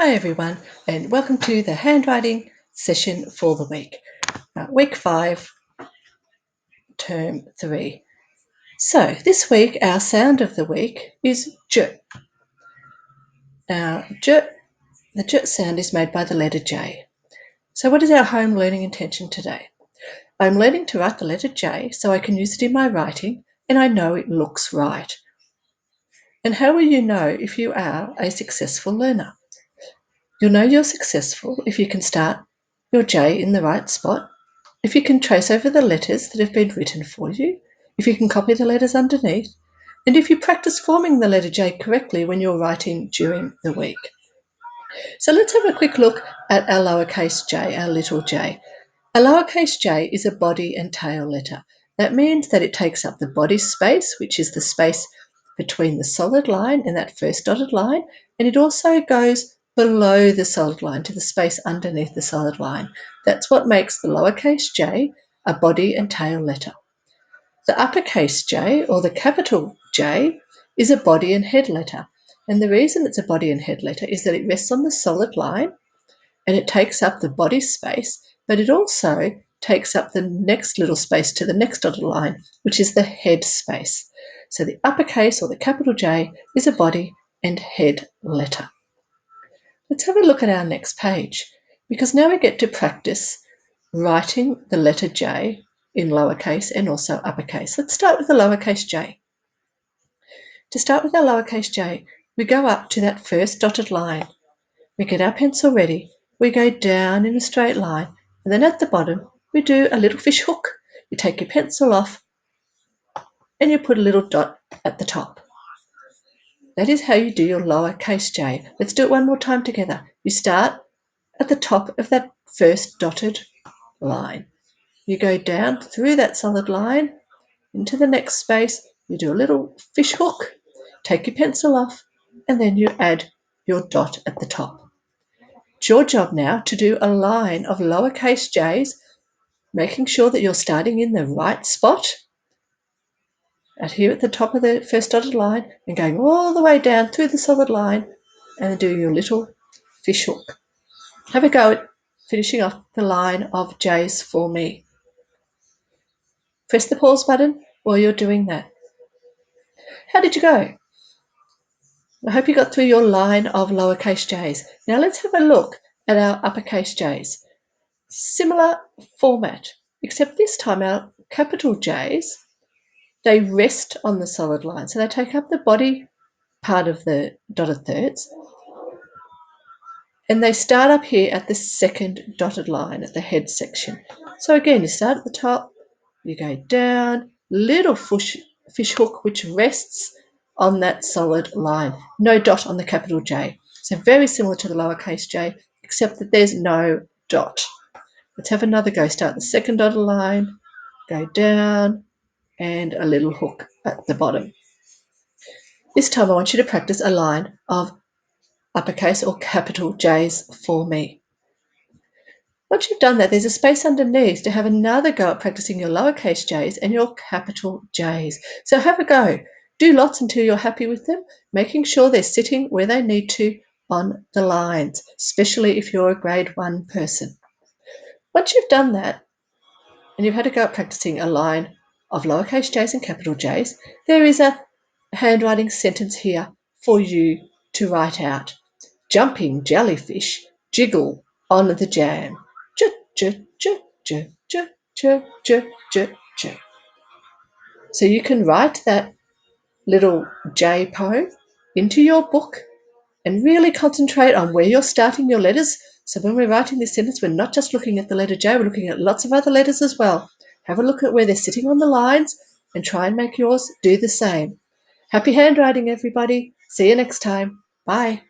Hi everyone, and welcome to the handwriting session for the week, week 5, term 3. So this week our sound of the week is J. Now the J sound is made by the letter J. So what is our home learning intention today? I'm learning to write the letter J so I can use it in my writing and I know it looks right. And how will you know if you are a successful learner? You'll know you're successful if you can start your J in the right spot, if you can trace over the letters that have been written for you, if you can copy the letters underneath, and if you practice forming the letter J correctly when you're writing during the week. So let's have a quick look at our lowercase j, our little j. A lowercase j is a body and tail letter. That means that it takes up the body space, which is the space between the solid line and that first dotted line, and it also goes below the solid line to the space underneath the solid line. That's what makes the lowercase j a body and tail letter. The uppercase J, or the capital J, is a body and head letter. And the reason it's a body and head letter is that it rests on the solid line and it takes up the body space, but it also takes up the next little space to the next dotted line, which is the head space. So the uppercase or the capital J is a body and head letter. Let's have a look at our next page, because now we get to practice writing the letter J in lowercase and also uppercase. Let's start with the lowercase j. To start with our lowercase j, we go up to that first dotted line. We get our pencil ready. We go down in a straight line, and then at the bottom, we do a little fish hook. You take your pencil off and you put a little dot at the top. That is how you do your lowercase j. Let's do it one more time together. You start at the top of that first dotted line. You go down through that solid line into the next space. You do a little fish hook, take your pencil off, and then you add your dot at the top. It's your job now to do a line of lowercase j's, making sure that you're starting in the right spot here at the top of the first dotted line and going all the way down through the solid line and doing your little fish hook. Have a go at finishing off the line of j's for me. Press the pause button while you're doing that. How did you go? I hope you got through your line of lowercase j's. Now let's have a look at our uppercase j's. Similar format, except this time our capital J's, they rest on the solid line. So they take up the body part of the dotted thirds, and they start up here at the second dotted line at the head section. So again, you start at the top, you go down, little fish hook which rests on that solid line. No dot on the capital J. So very similar to the lowercase j, except that there's no dot. Let's have another go. Start the second dotted line, go down, and a little hook at the bottom. This time I want you to practice a line of uppercase or capital J's for me. Once you've done that, there's a space underneath to have another go at practicing your lowercase j's and your capital J's. So have a go. Do lots until you're happy with them, making sure they're sitting where they need to on the lines, especially if you're a grade 1 person. Once you've done that, and you've had to go at practicing a line of lowercase j's and capital J's, there is a handwriting sentence here for you to write out. Jumping jellyfish jiggle on the jam. J, j, j, j, j, j, j, j, j. So you can write that little J poem into your book and really concentrate on where you're starting your letters. So when we're writing this sentence, we're not just looking at the letter J, we're looking at lots of other letters as well. Have a look at where they're sitting on the lines and try and make yours do the same. Happy handwriting, everybody. See you next time. Bye.